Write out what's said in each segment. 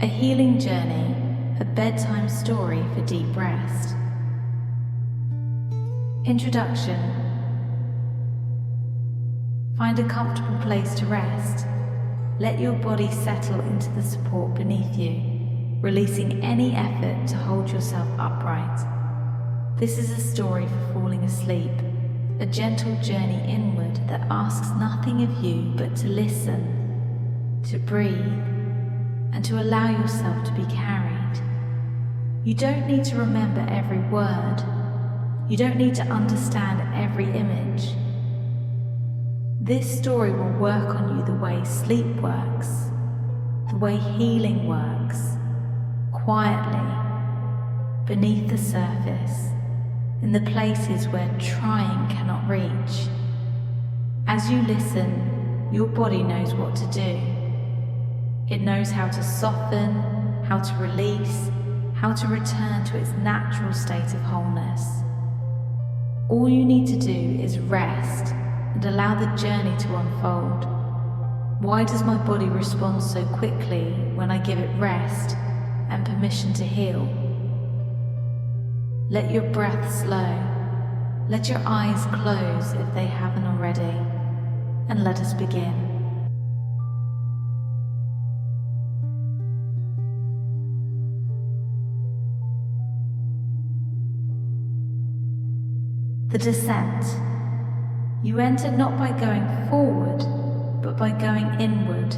A healing journey, a bedtime story for deep rest. Introduction. Find a comfortable place to rest. Let your body settle into the support beneath you, releasing any effort to hold yourself upright. This is a story for falling asleep, a gentle journey inward that asks nothing of you but to listen, to breathe, and to allow yourself to be carried. You don't need to remember every word. You don't need to understand every image. This story will work on you the way sleep works, the way healing works, quietly, beneath the surface, in the places where trying cannot reach. As you listen, your body knows what to do. It knows how to soften, how to release, how to return to its natural state of wholeness. All you need to do is rest and allow the journey to unfold. Why does my body respond so quickly when I give it rest and permission to heal? Let your breath slow. Let your eyes close if they haven't already, and let us begin. The descent. You entered not by going forward, but by going inward.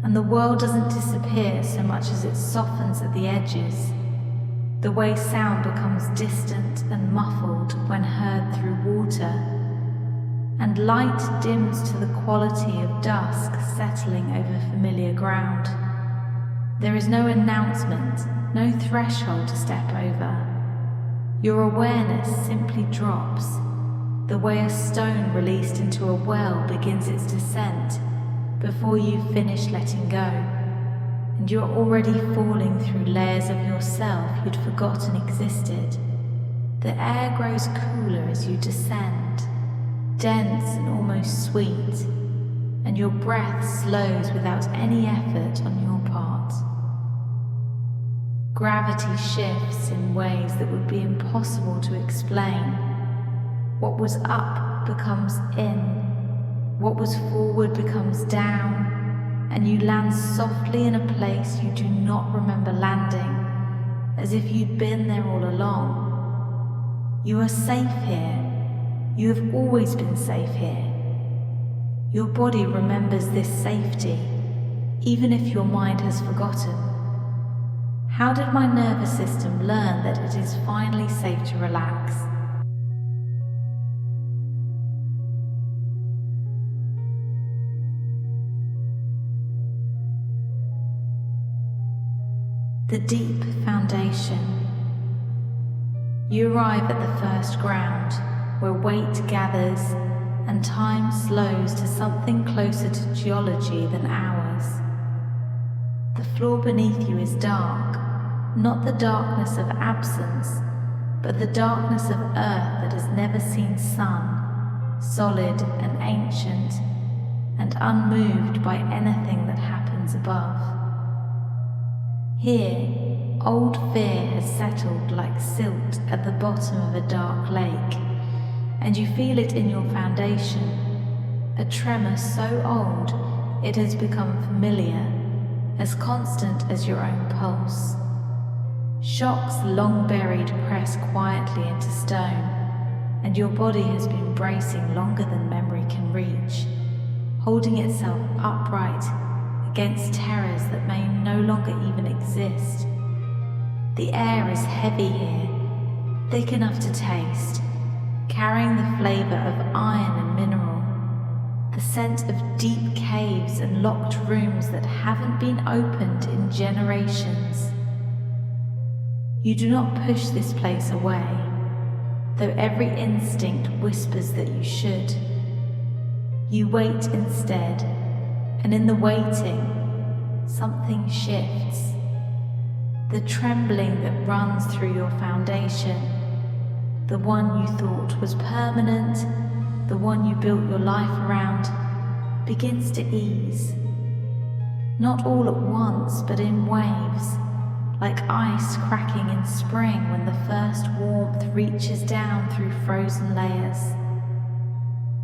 And the world doesn't disappear so much as it softens at the edges. The way sound becomes distant and muffled when heard through water. And light dims to the quality of dusk settling over familiar ground. There is no announcement, no threshold to step over. Your awareness simply drops, the way a stone released into a well begins its descent before you've finished letting go, and you're already falling through layers of yourself you'd forgotten existed. The air grows cooler as you descend, dense and almost sweet, and your breath slows without any effort on your part. Gravity shifts in ways that would be impossible to explain. What was up becomes in, what was forward becomes down, and you land softly in a place you do not remember landing, as if you'd been there all along. You are safe here. You have always been safe here. Your body remembers this safety, even if your mind has forgotten. How did my nervous system learn that it is finally safe to relax? The deep foundation. You arrive at the first ground, where weight gathers and time slows to something closer to geology than ours. The floor beneath you is dark, not the darkness of absence, but the darkness of earth that has never seen sun, solid and ancient, and unmoved by anything that happens above. Here, old fear has settled like silt at the bottom of a dark lake, and you feel it in your foundation, a tremor so old it has become familiar, as constant as your own pulse. Shocks long buried press quietly into stone, and your body has been bracing longer than memory can reach, holding itself upright against terrors that may no longer even exist. The air is heavy here, thick enough to taste, carrying the flavor of iron and mineral, the scent of deep caves and locked rooms that haven't been opened in generations. You do not push this place away, though every instinct whispers that you should. You wait instead, and in the waiting, something shifts. The trembling that runs through your foundation, the one you thought was permanent, the one you built your life around, begins to ease. Not all at once, but in waves, like ice cracking in spring when the first warmth reaches down through frozen layers.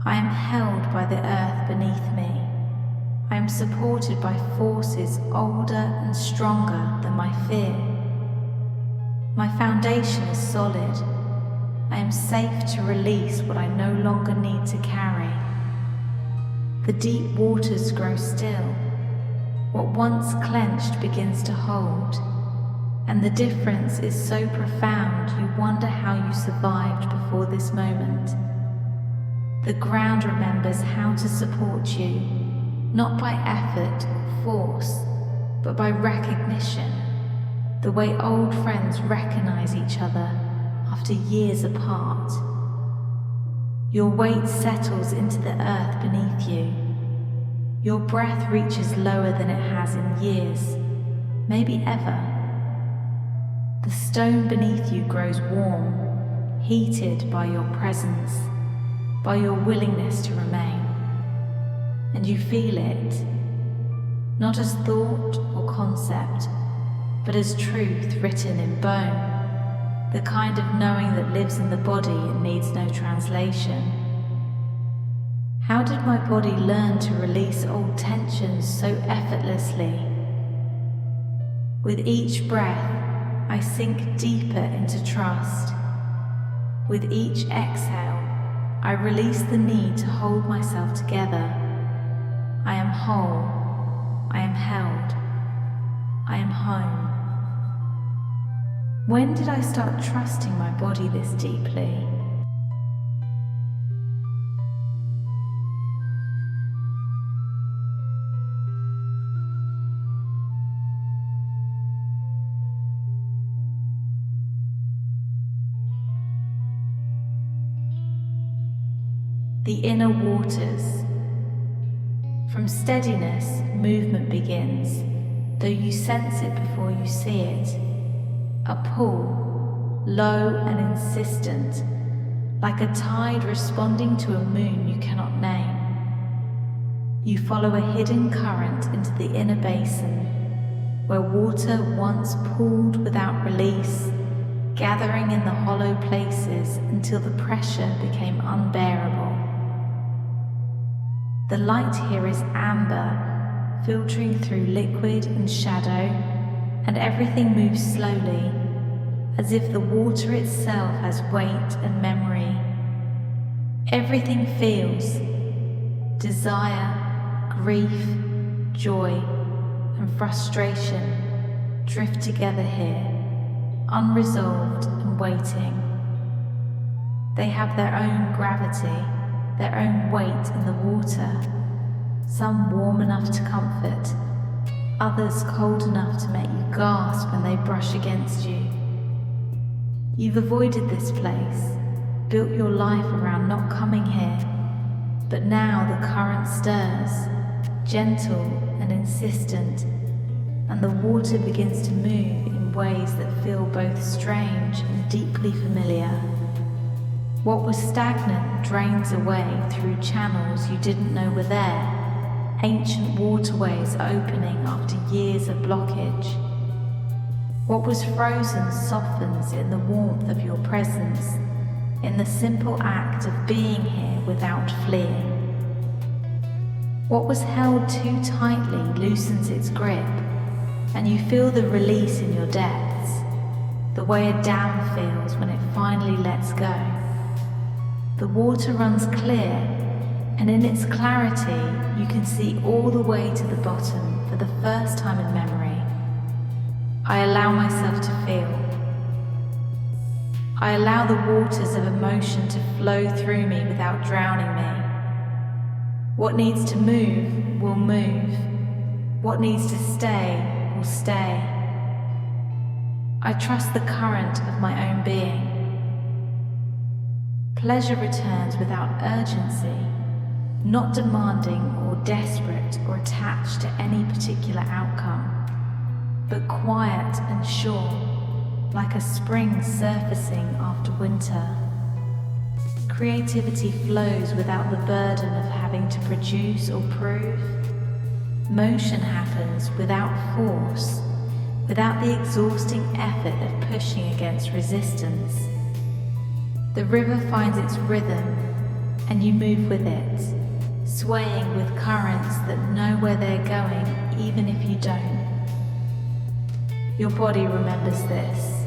I am held by the earth beneath me. I am supported by forces older and stronger than my fear. My foundation is solid. I am safe to release what I no longer need to carry. The deep waters grow still. What once clenched begins to hold. And the difference is so profound you wonder how you survived before this moment. The ground remembers how to support you, not by effort or force, but by recognition, the way old friends recognize each other after years apart. Your weight settles into the earth beneath you. Your breath reaches lower than it has in years, maybe ever. The stone beneath you grows warm, heated by your presence, by your willingness to remain. And you feel it, not as thought or concept, but as truth written in bone, the kind of knowing that lives in the body and needs no translation. How did my body learn to release old tensions so effortlessly? With each breath, I sink deeper into trust. With each exhale, I release the need to hold myself together. I am whole. I am held. I am home. When did I start trusting my body this deeply? The inner waters. From steadiness, movement begins, though you sense it before you see it. A pull, low and insistent, like a tide responding to a moon you cannot name. You follow a hidden current into the inner basin, where water once pooled without release, gathering in the hollow places until the pressure became unbearable. The light here is amber, filtering through liquid and shadow, and everything moves slowly, as if the water itself has weight and memory. Everything feels desire, grief, joy, and frustration drift together here, unresolved and waiting. They have their own gravity, their own weight in the water, some warm enough to comfort, others cold enough to make you gasp when they brush against you. You've avoided this place, built your life around not coming here, but now the current stirs, gentle and insistent, and the water begins to move in ways that feel both strange and deeply familiar. What was stagnant drains away through channels you didn't know were there, ancient waterways opening after years of blockage. What was frozen softens in the warmth of your presence, in the simple act of being here without fleeing. What was held too tightly loosens its grip, and you feel the release in your depths, the way a dam feels when it finally lets go. The water runs clear, and in its clarity, you can see all the way to the bottom for the first time in memory. I allow myself to feel. I allow the waters of emotion to flow through me without drowning me. What needs to move will move. What needs to stay will stay. I trust the current of my own being. Pleasure returns without urgency, not demanding or desperate or attached to any particular outcome, but quiet and sure, like a spring surfacing after winter. Creativity flows without the burden of having to produce or prove. Motion happens without force, without the exhausting effort of pushing against resistance. The river finds its rhythm, and you move with it, swaying with currents that know where they're going, even if you don't. Your body remembers this,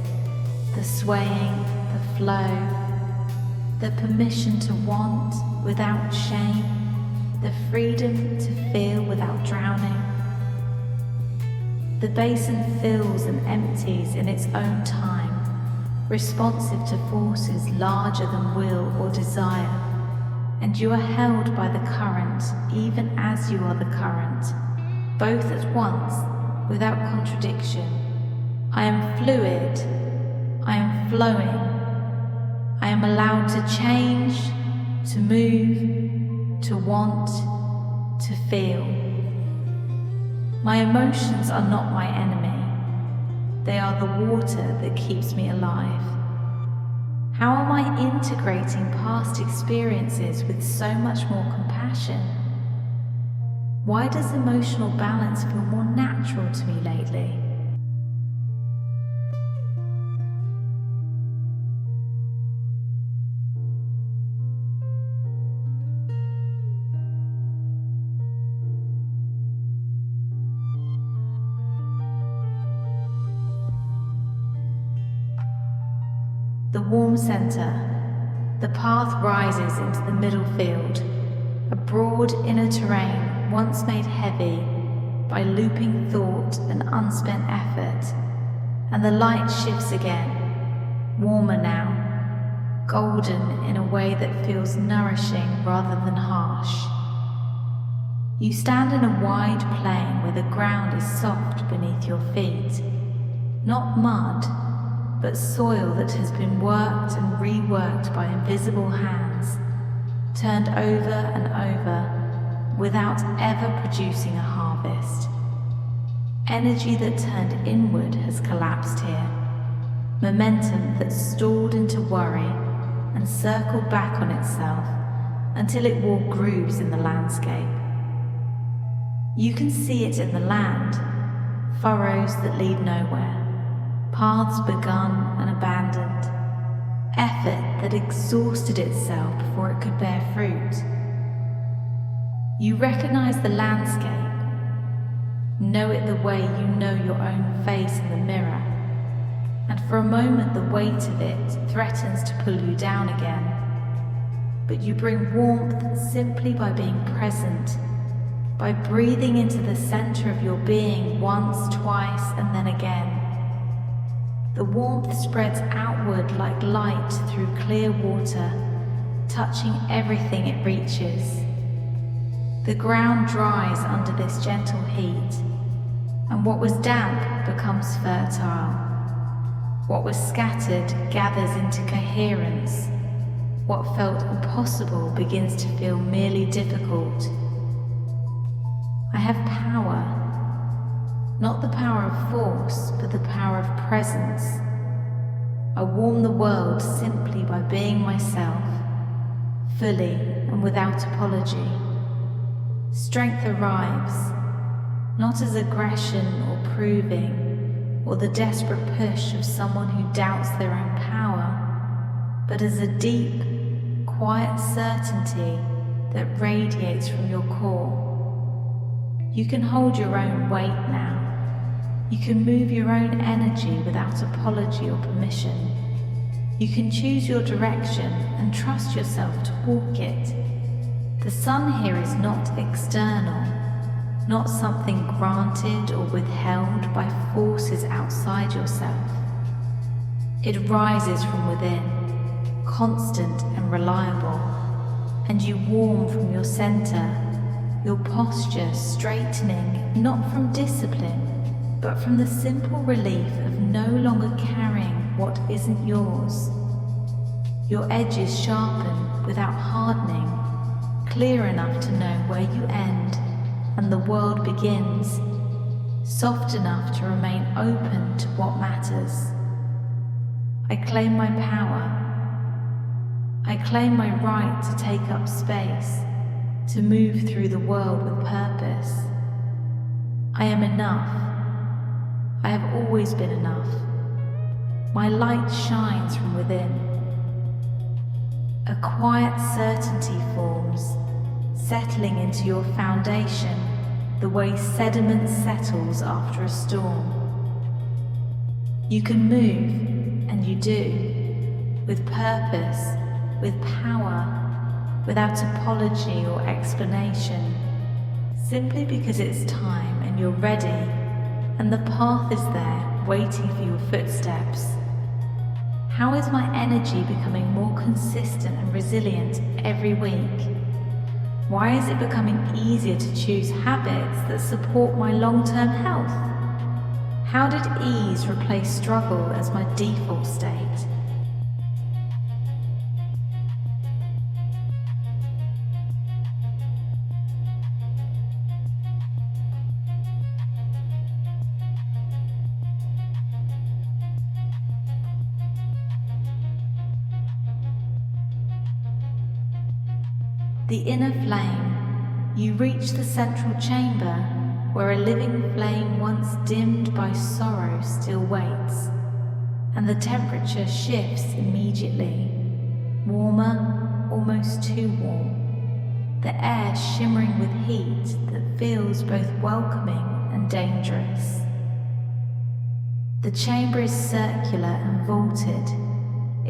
the swaying, the flow, the permission to want without shame, the freedom to feel without drowning. The basin fills and empties in its own time, responsive to forces larger than will or desire, and you are held by the current even as you are the current, both at once, without contradiction. I am fluid, I am flowing, I am allowed to change, to move, to want, to feel. My emotions are not my enemy. They are the water that keeps me alive. How am I integrating past experiences with so much more compassion? Why does emotional balance feel more natural to me lately? The warm center. The path rises into the middle field, a broad inner terrain once made heavy by looping thought and unspent effort, and the light shifts again, warmer now, golden in a way that feels nourishing rather than harsh. You stand in a wide plain where the ground is soft beneath your feet, not mud, but soil that has been worked and reworked by invisible hands, turned over and over without ever producing a harvest. Energy that turned inward has collapsed here, momentum that stalled into worry and circled back on itself until it wore grooves in the landscape. You can see it in the land, furrows that lead nowhere, paths begun and abandoned, effort that exhausted itself before it could bear fruit. You recognize the landscape, know it the way you know your own face in the mirror, and for a moment the weight of it threatens to pull you down again. But you bring warmth simply by being present, by breathing into the center of your being once, twice, and then again. The warmth spreads outward like light through clear water, touching everything it reaches. The ground dries under this gentle heat, and what was damp becomes fertile. What was scattered gathers into coherence. What felt impossible begins to feel merely difficult. I have power. Not the power of force, but the power of presence. I warm the world simply by being myself, fully and without apology. Strength arrives, not as aggression or proving, or the desperate push of someone who doubts their own power, but as a deep, quiet certainty that radiates from your core. You can hold your own weight now. You can move your own energy without apology or permission. You can choose your direction and trust yourself to walk it. The sun here is not external, not something granted or withheld by forces outside yourself. It rises from within, constant and reliable, and you warm from your center, your posture straightening not from discipline, but from the simple relief of no longer carrying what isn't yours. Your edges sharpen without hardening, clear enough to know where you end and the world begins, soft enough to remain open to what matters. I claim my power. I claim my right to take up space, to move through the world with purpose. I am enough. I have always been enough. My light shines from within. A quiet certainty forms, settling into your foundation the way sediment settles after a storm. You can move, and you do, with purpose, with power, without apology or explanation, simply because it's time and you're ready, and the path is there waiting for your footsteps. How is my energy becoming more consistent and resilient every week? Why is it becoming easier to choose habits that support my long-term health? How did ease replace struggle as my default state? The inner flame. You reach the central chamber where a living flame once dimmed by sorrow still waits, and the temperature shifts immediately. Warmer, almost too warm. The air shimmering with heat that feels both welcoming and dangerous. The chamber is circular and vaulted,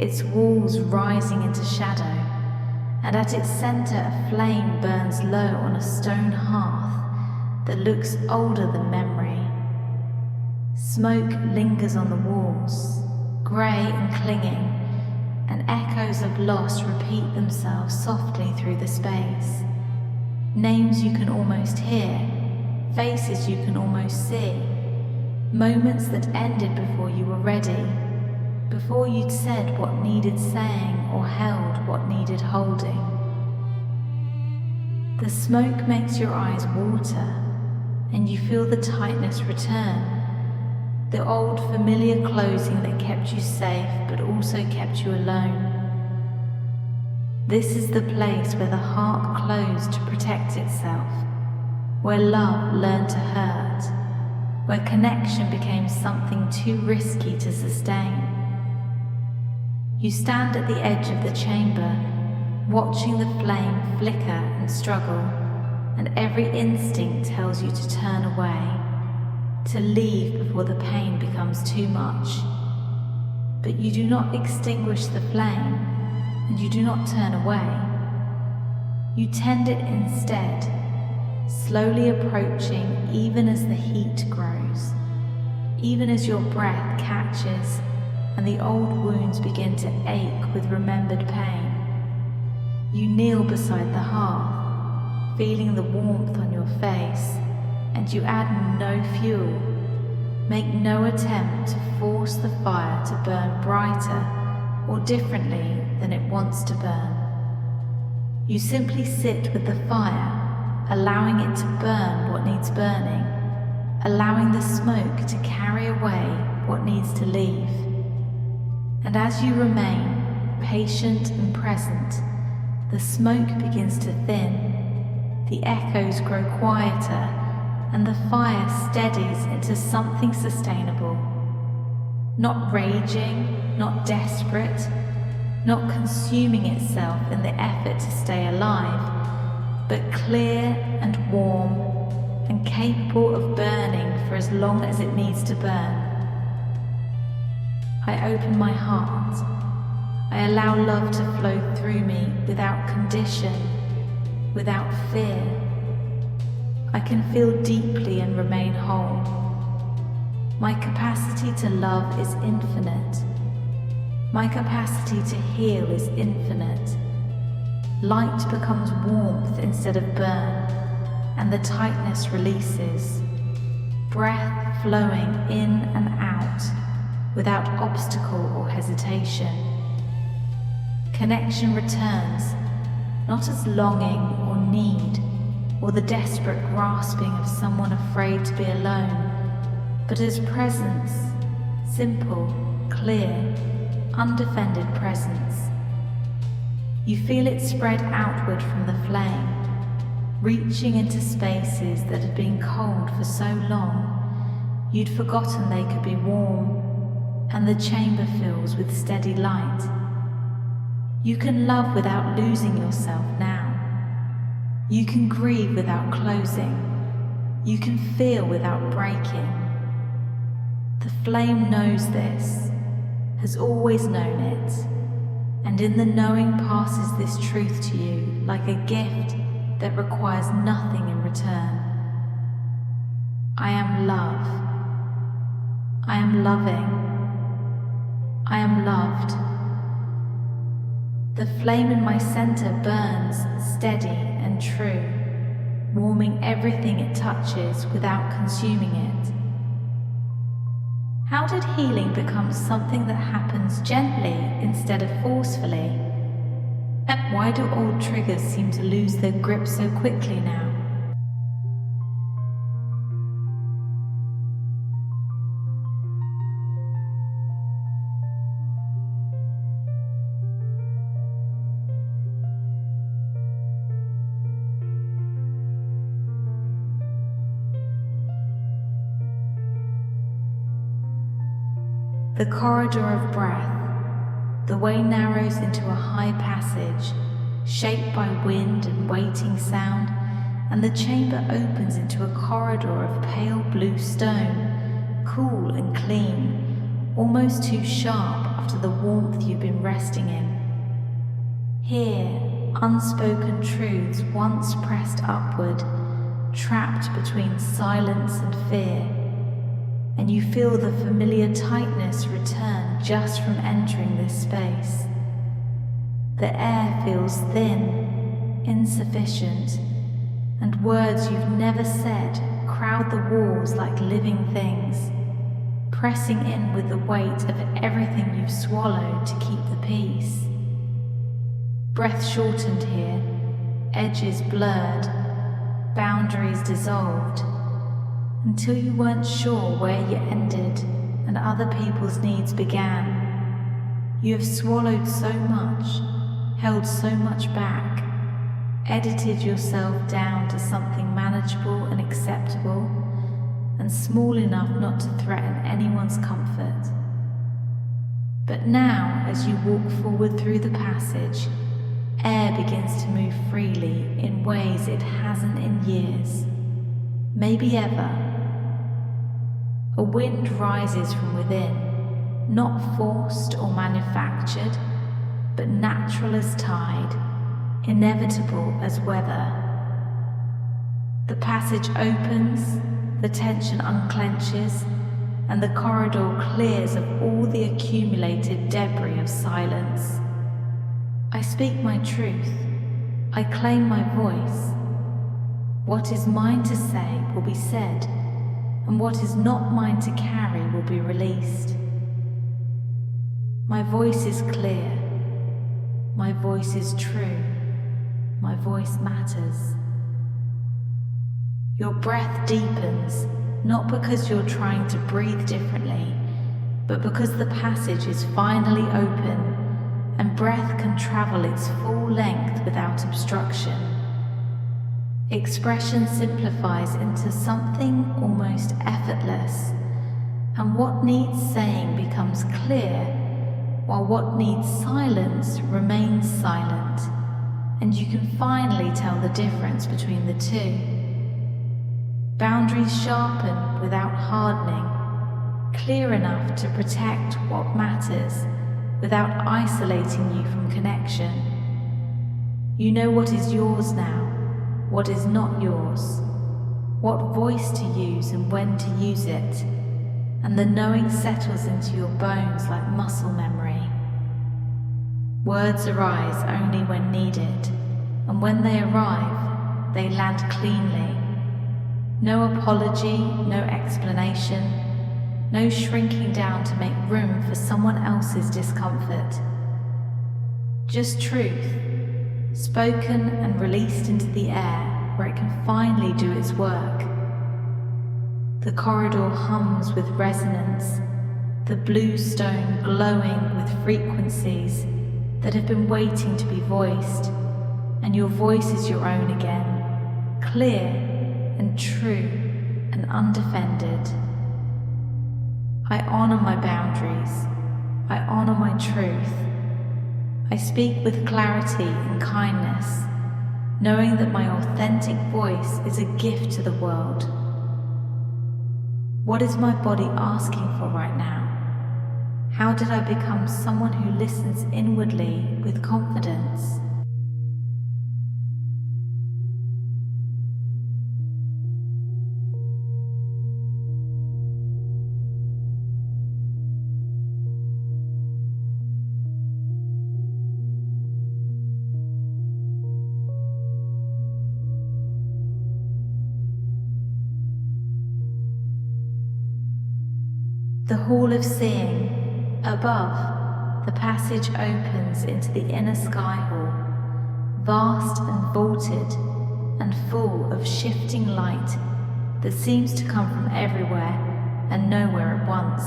its walls rising into shadow, and at its center a flame burns low on a stone hearth that looks older than memory. Smoke lingers on the walls, grey and clinging, and echoes of loss repeat themselves softly through the space. Names you can almost hear, faces you can almost see, moments that ended before you were ready, before you'd said what needed saying or held what needed holding. The smoke makes your eyes water, and you feel the tightness return, the old familiar closing that kept you safe but also kept you alone. This is the place where the heart closed to protect itself, where love learned to hurt, where connection became something too risky to sustain. You stand at the edge of the chamber, watching the flame flicker and struggle, and every instinct tells you to turn away, to leave before the pain becomes too much. But you do not extinguish the flame, and you do not turn away. You tend it instead, slowly approaching even as the heat grows, even as your breath catches and the old wounds begin to ache with remembered pain. You kneel beside the hearth, feeling the warmth on your face, and you add no fuel, make no attempt to force the fire to burn brighter or differently than it wants to burn. You simply sit with the fire, allowing it to burn what needs burning, allowing the smoke to carry away what needs to leave. And as you remain patient and present, the smoke begins to thin, the echoes grow quieter, and the fire steadies into something sustainable. Not raging, not desperate, not consuming itself in the effort to stay alive, but clear and warm and capable of burning for as long as it needs to burn. I open my heart. I allow love to flow through me without condition, without fear. I can feel deeply and remain whole. My capacity to love is infinite. My capacity to heal is infinite. Light becomes warmth instead of burn, and the tightness releases. Breath flowing in and out, without obstacle or hesitation. Connection returns, not as longing or need, or the desperate grasping of someone afraid to be alone, but as presence, simple, clear, undefended presence. You feel it spread outward from the flame, reaching into spaces that had been cold for so long, you'd forgotten they could be warm, and the chamber fills with steady light. You can love without losing yourself now. You can grieve without closing. You can feel without breaking. The flame knows this, has always known it, and in the knowing passes this truth to you like a gift that requires nothing in return. I am love. I am loving. I am loved. The flame in my center burns steady and true, warming everything it touches without consuming it. How did healing become something that happens gently instead of forcefully? And why do old triggers seem to lose their grip so quickly now? The corridor of breath. The way narrows into a high passage, shaped by wind and waiting sound, and the chamber opens into a corridor of pale blue stone, cool and clean, almost too sharp after the warmth you've been resting in. Here, unspoken truths once pressed upward, trapped between silence and fear, and you feel the familiar tightness return just from entering this space. The air feels thin, insufficient, and words you've never said crowd the walls like living things, pressing in with the weight of everything you've swallowed to keep the peace. Breath shortened here, edges blurred, boundaries dissolved, until you weren't sure where you ended and other people's needs began. You have swallowed so much, held so much back, edited yourself down to something manageable and acceptable, and small enough not to threaten anyone's comfort. But now, as you walk forward through the passage, air begins to move freely in ways it hasn't in years, maybe ever. A wind rises from within, not forced or manufactured, but natural as tide, inevitable as weather. The passage opens, the tension unclenches, and the corridor clears of all the accumulated debris of silence. I speak my truth. I claim my voice. What is mine to say will be said, and what is not mine to carry will be released. My voice is clear. My voice is true. My voice matters. Your breath deepens, not because you're trying to breathe differently, but because the passage is finally open and breath can travel its full length without obstruction. Expression simplifies into something almost effortless, and what needs saying becomes clear, while what needs silence remains silent, and you can finally tell the difference between the two. Boundaries sharpen without hardening, clear enough to protect what matters without isolating you from connection. You know what is yours now, what is not yours, what voice to use and when to use it, and the knowing settles into your bones like muscle memory. Words arise only when needed, and when they arrive, they land cleanly. No apology, no explanation, no shrinking down to make room for someone else's discomfort. Just truth, spoken and released into the air where it can finally do its work. The corridor hums with resonance, the blue stone glowing with frequencies that have been waiting to be voiced, and your voice is your own again, clear and true and undefended. I honor my boundaries. I honor my truth. I speak with clarity and kindness, knowing that my authentic voice is a gift to the world. What is my body asking for right now? How did I become someone who listens inwardly with confidence? The Hall of Seeing. Above, the passage opens into the inner sky hall, vast and vaulted and full of shifting light that seems to come from everywhere and nowhere at once.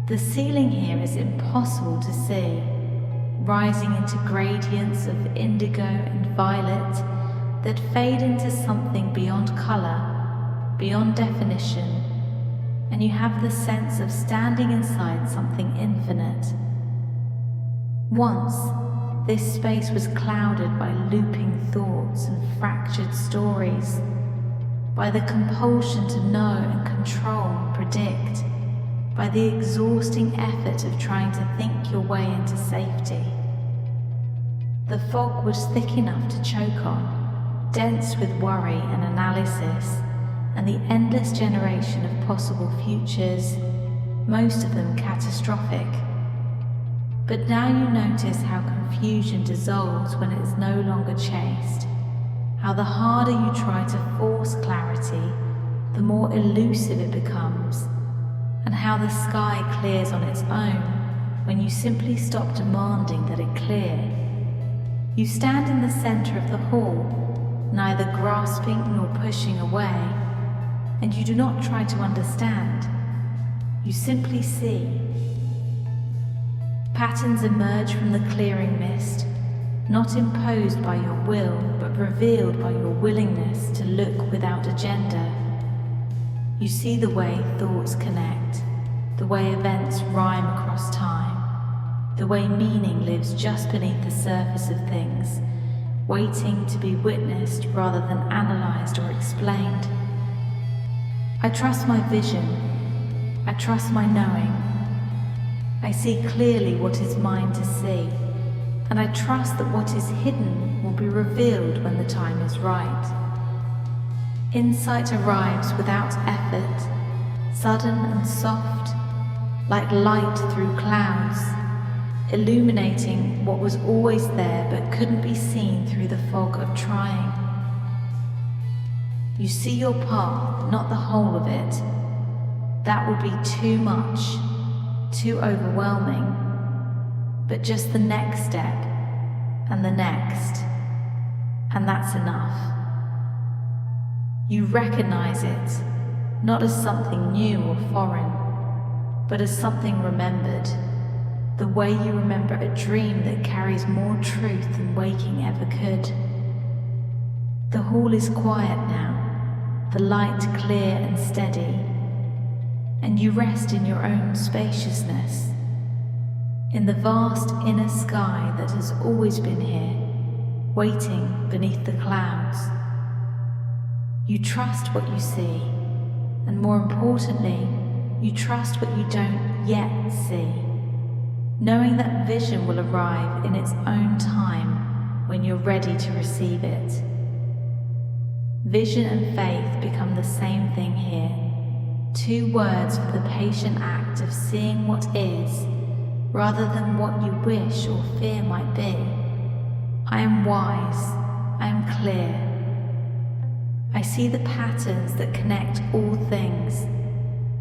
The ceiling here is impossible to see, rising into gradients of indigo and violet that fade into something beyond color, beyond definition, and you have the sense of standing inside something infinite. Once, this space was clouded by looping thoughts and fractured stories, by the compulsion to know and control and predict, by the exhausting effort of trying to think your way into safety. The fog was thick enough to choke on, dense with worry and analysis, and the endless generation of possible futures, most of them catastrophic. But now you notice how confusion dissolves when it is no longer chased, how the harder you try to force clarity, the more elusive it becomes, and how the sky clears on its own when you simply stop demanding that it clear. You stand in the center of the hall, neither grasping nor pushing away, and you do not try to understand. You simply see. Patterns emerge from the clearing mist, not imposed by your will, but revealed by your willingness to look without agenda. You see the way thoughts connect, the way events rhyme across time, the way meaning lives just beneath the surface of things, waiting to be witnessed rather than analyzed or explained. I trust my vision. I trust my knowing. I see clearly what is mine to see, and I trust that what is hidden will be revealed when the time is right. Insight arrives without effort, sudden and soft, like light through clouds, illuminating what was always there but couldn't be seen through the fog of trying. You see your path, not the whole of it. That would be too much, too overwhelming. But just the next step, and the next, and that's enough. You recognize it, not as something new or foreign, but as something remembered, the way you remember a dream that carries more truth than waking ever could. The hall is quiet now, the light clear and steady, and you rest in your own spaciousness, in the vast inner sky that has always been here, waiting beneath the clouds. You trust what you see, and more importantly, you trust what you don't yet see, knowing that vision will arrive in its own time when you're ready to receive it. Vision and faith become the same thing here, two words for the patient act of seeing what is, rather than what you wish or fear might be. I am wise, I am clear. I see the patterns that connect all things.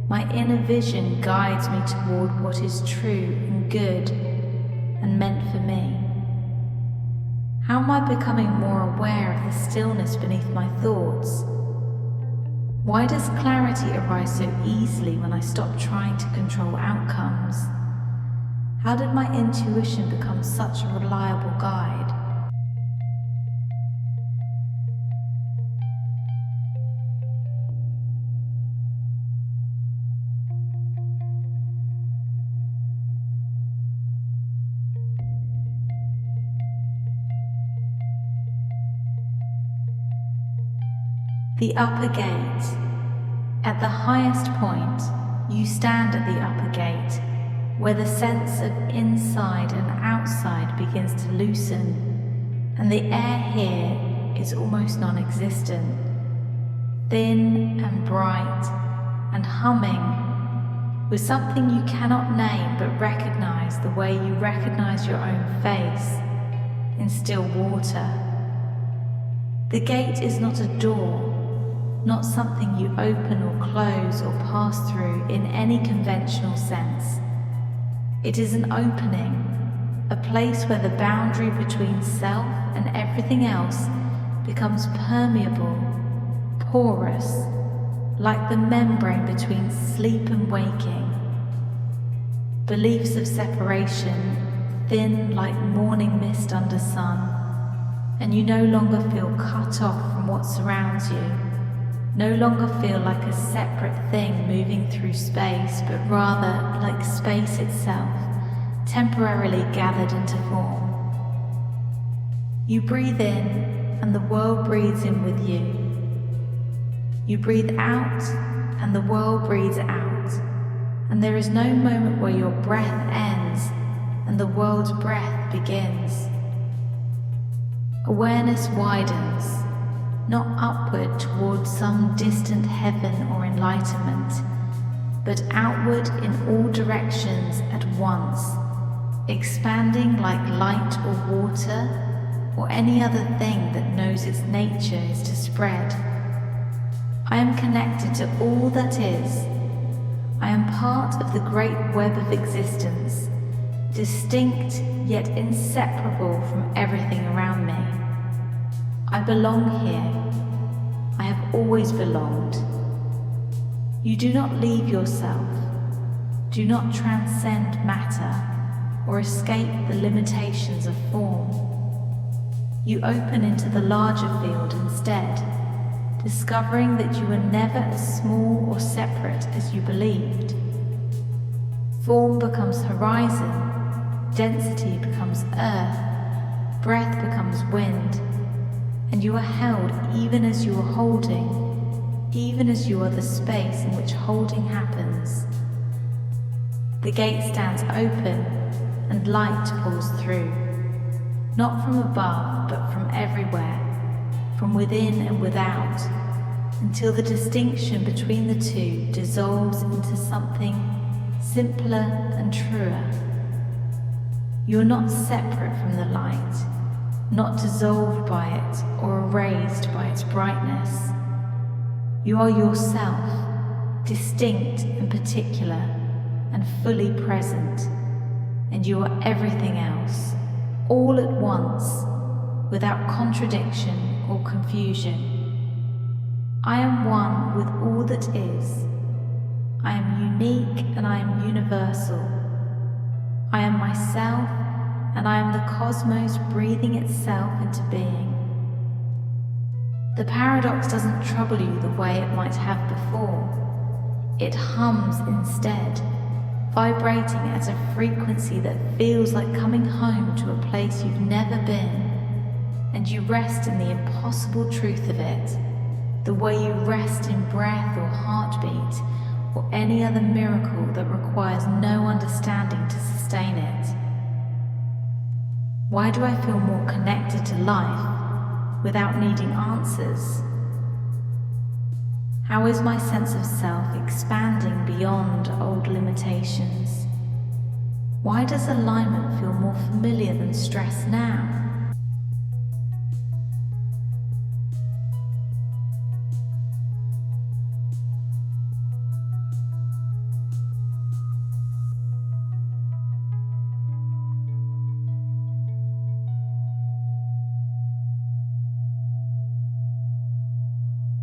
My inner vision guides me toward what is true and good and meant for me. How am I becoming more aware of the stillness beneath my thoughts? Why does clarity arise so easily when I stop trying to control outcomes? How did my intuition become such a reliable guide? The upper gate. At the highest point, you stand at the upper gate, where the sense of inside and outside begins to loosen, and the air here is almost non-existent, thin and bright and humming, with something you cannot name but recognize the way you recognize your own face in still water. The gate is not a door, not something you open or close or pass through in any conventional sense. It is an opening, a place where the boundary between self and everything else becomes permeable, porous, like the membrane between sleep and waking. Beliefs of separation, thin like morning mist under sun, and you no longer feel cut off from what surrounds you, no longer feel like a separate thing moving through space, but rather like space itself, temporarily gathered into form. You breathe in, and the world breathes in with you. You breathe out, and the world breathes out, and there is no moment where your breath ends and the world's breath begins. Awareness widens, not upward towards some distant heaven or enlightenment, but outward in all directions at once, expanding like light or water or any other thing that knows its nature is to spread. I am connected to all that is. I am part of the great web of existence, distinct yet inseparable from everything around me. I belong here. I have always belonged. You do not leave yourself. Do not transcend matter or escape the limitations of form. You open into the larger field instead, discovering that you were never as small or separate as you believed. Form becomes horizon, density becomes earth, breath becomes wind, and you are held even as you are holding, even as you are the space in which holding happens. The gate stands open and light pours through, not from above but from everywhere, from within and without, until the distinction between the two dissolves into something simpler and truer. You are not separate from the light, not dissolved by it or erased by its brightness. You are yourself, distinct and particular and fully present, and you are everything else, all at once, without contradiction or confusion. I am one with all that is. I am unique and I am universal. I am myself and I am the cosmos breathing itself into being. The paradox doesn't trouble you the way it might have before. It hums instead, vibrating at a frequency that feels like coming home to a place you've never been, and you rest in the impossible truth of it, the way you rest in breath or heartbeat or any other miracle that requires no understanding to sustain it. Why do I feel more connected to life without needing answers? How is my sense of self expanding beyond old limitations? Why does alignment feel more familiar than stress now?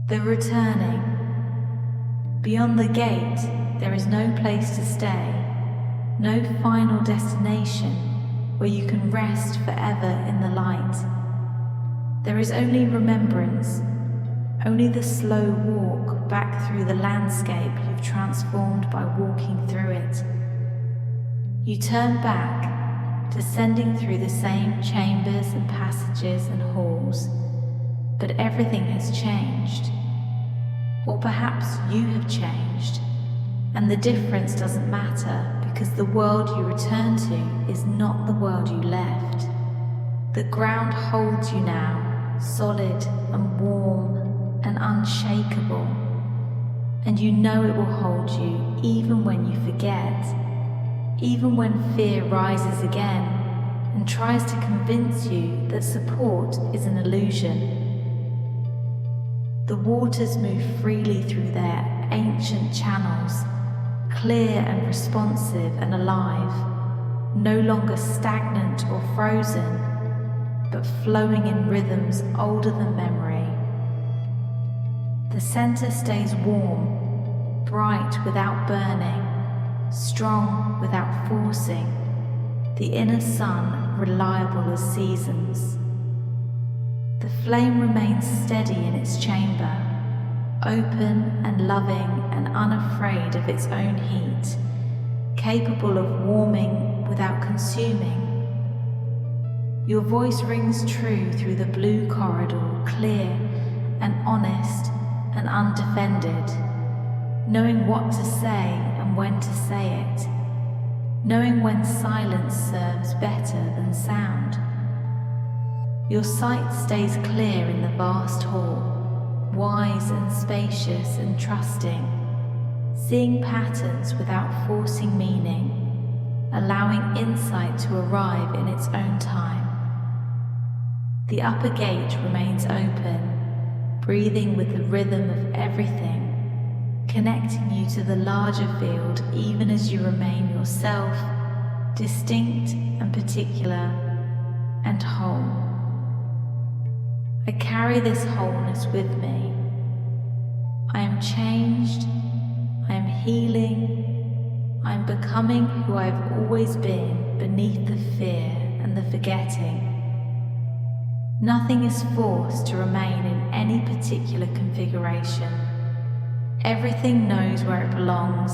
The returning. Beyond the gate, there is no place to stay, no final destination where you can rest forever in the light. There is only remembrance, only the slow walk back through the landscape you've transformed by walking through it. You turn back, descending through the same chambers and passages and halls, but everything has changed. Or perhaps you have changed, and the difference doesn't matter because the world you return to is not the world you left. The ground holds you now, solid and warm and unshakable, and you know it will hold you even when you forget, even when fear rises again and tries to convince you that support is an illusion. The waters move freely through their ancient channels, clear and responsive and alive, no longer stagnant or frozen, but flowing in rhythms older than memory. The center stays warm, bright without burning, strong without forcing, the inner sun reliable as seasons. The flame remains steady in its chamber, open and loving and unafraid of its own heat, capable of warming without consuming. Your voice rings true through the blue corridor, clear and honest and undefended, knowing what to say and when to say it, knowing when silence serves better than sound. Your sight stays clear in the vast hall, wise and spacious and trusting, seeing patterns without forcing meaning, allowing insight to arrive in its own time. The upper gate remains open, breathing with the rhythm of everything, connecting you to the larger field even as you remain yourself, distinct and particular and whole. I carry this wholeness with me. I am changed, I am healing, I am becoming who I have always been beneath the fear and the forgetting. Nothing is forced to remain in any particular configuration. Everything knows where it belongs,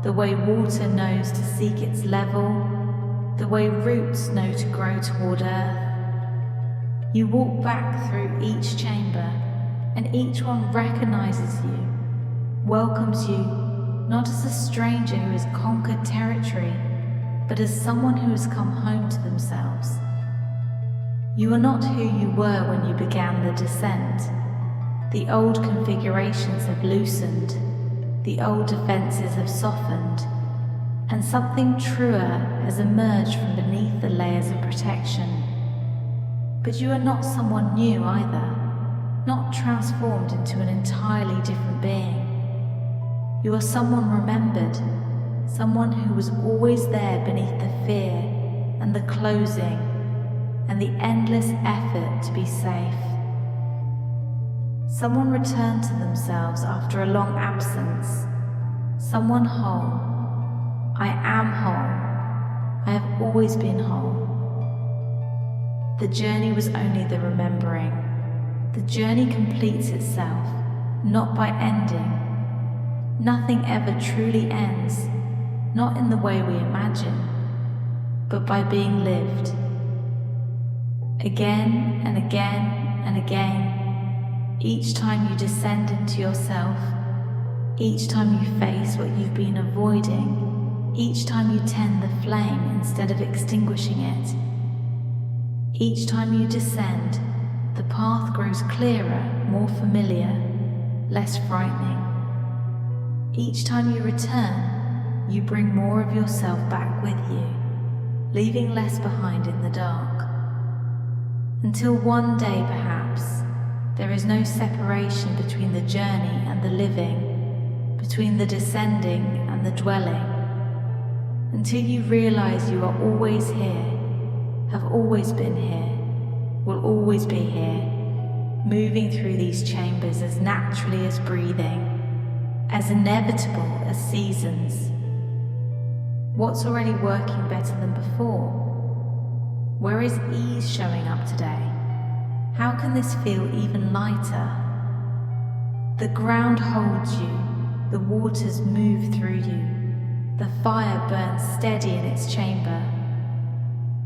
the way water knows to seek its level, the way roots know to grow toward earth. You walk back through each chamber, and each one recognizes you, welcomes you, not as a stranger who has conquered territory, but as someone who has come home to themselves. You are not who you were when you began the descent. The old configurations have loosened, the old defenses have softened, and something truer has emerged from beneath the layers of protection. But you are not someone new either, not transformed into an entirely different being. You are someone remembered, someone who was always there beneath the fear and the closing and the endless effort to be safe. Someone returned to themselves after a long absence, someone whole. I am whole. I have always been whole. The journey was only the remembering. The journey completes itself, not by ending. Nothing ever truly ends, not in the way we imagine, but by being lived. Again and again and again, each time you descend into yourself, each time you face what you've been avoiding, each time you tend the flame instead of extinguishing it. Each time you descend, the path grows clearer, more familiar, less frightening. Each time you return, you bring more of yourself back with you, leaving less behind in the dark. Until one day, perhaps, there is no separation between the journey and the living, between the descending and the dwelling, until you realize you are always here, have always been here, will always be here, moving through these chambers as naturally as breathing, as inevitable as seasons. What's already working better than before? Where is ease showing up today? How can this feel even lighter? The ground holds you, the waters move through you, the fire burns steady in its chamber.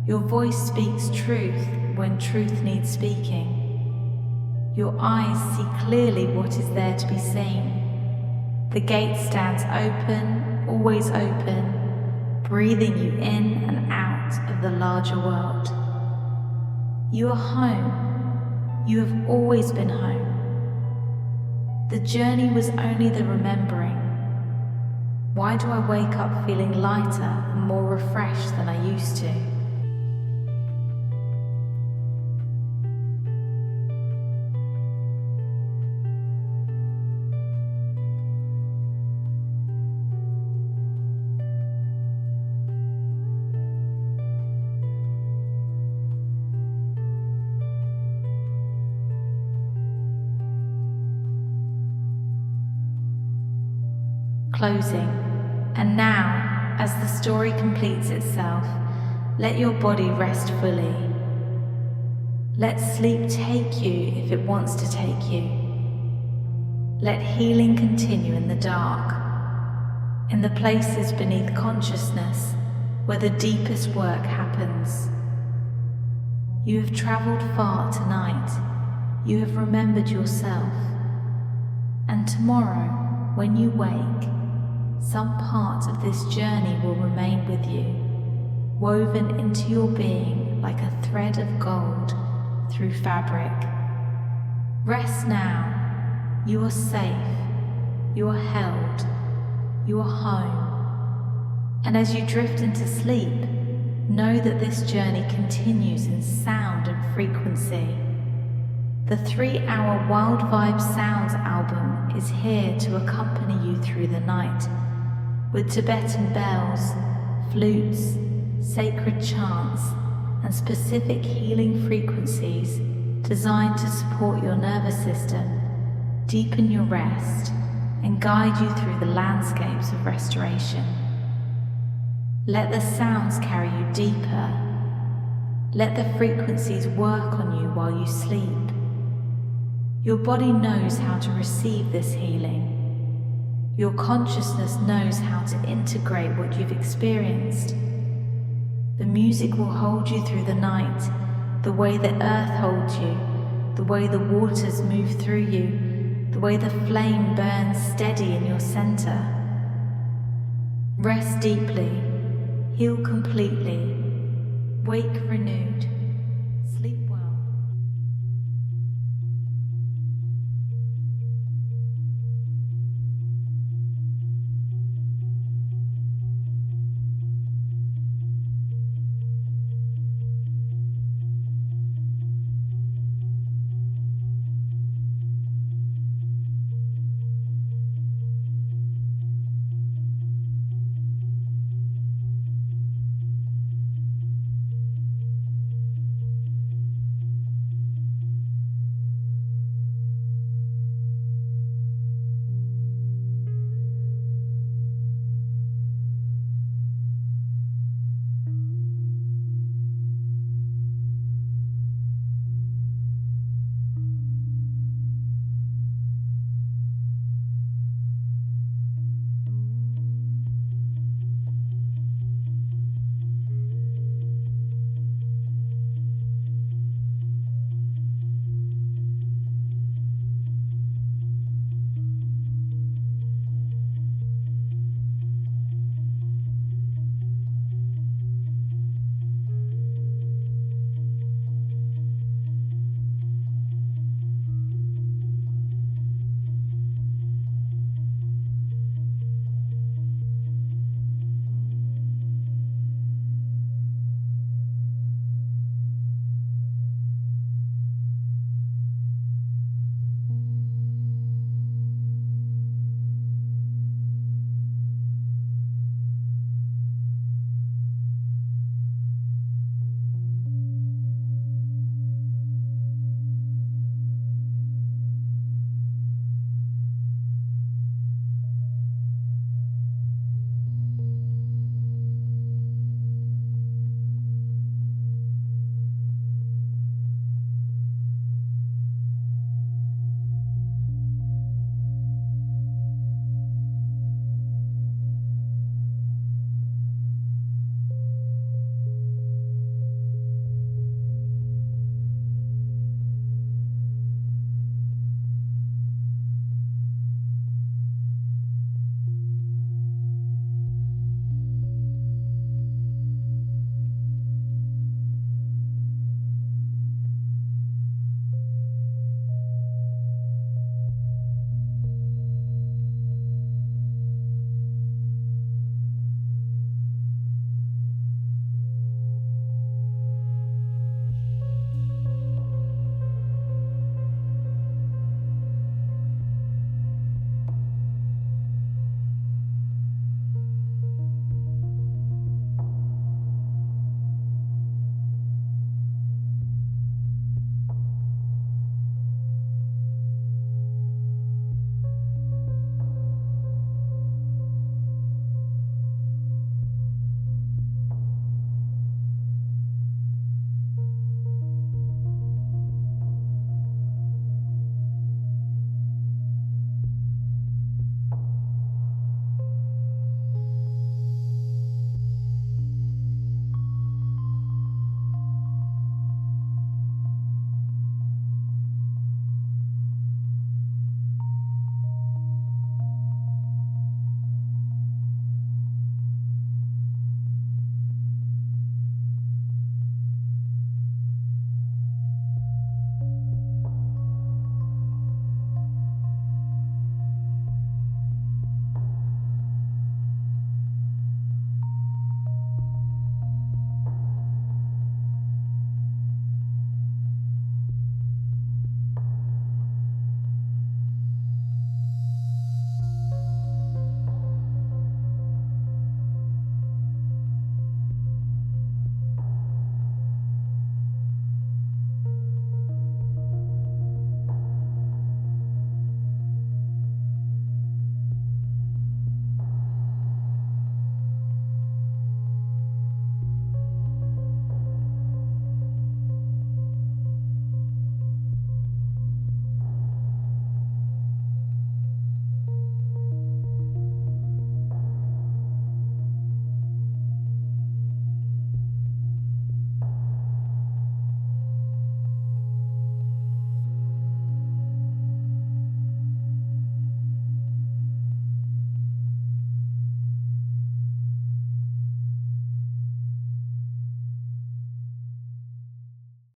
Your voice speaks truth when truth needs speaking. Your eyes see clearly what is there to be seen. The gate stands open, always open, breathing you in and out of the larger world. You are home. You have always been home. The journey was only the remembering. Why do I wake up feeling lighter and more refreshed than I used to? Closing. And now, as the story completes itself, let your body rest fully. Let sleep take you if it wants to take you. Let healing continue in the dark, in the places beneath consciousness where the deepest work happens. You have traveled far tonight. You have remembered yourself. And tomorrow, when you wake, some part of this journey will remain with you, woven into your being like a thread of gold through fabric. Rest now. You are safe. You are held. You are home. And as you drift into sleep, know that this journey continues in sound and frequency. The 3-hour Wyld Vibe Sounds album is here to accompany you through the night, with Tibetan bells, flutes, sacred chants, and specific healing frequencies designed to support your nervous system, deepen your rest, and guide you through the landscapes of restoration. Let the sounds carry you deeper. Let the frequencies work on you while you sleep. Your body knows how to receive this healing. Your consciousness knows how to integrate what you've experienced. The music will hold you through the night, the way the earth holds you, the way the waters move through you, the way the flame burns steady in your center. Rest deeply, heal completely, wake renewed.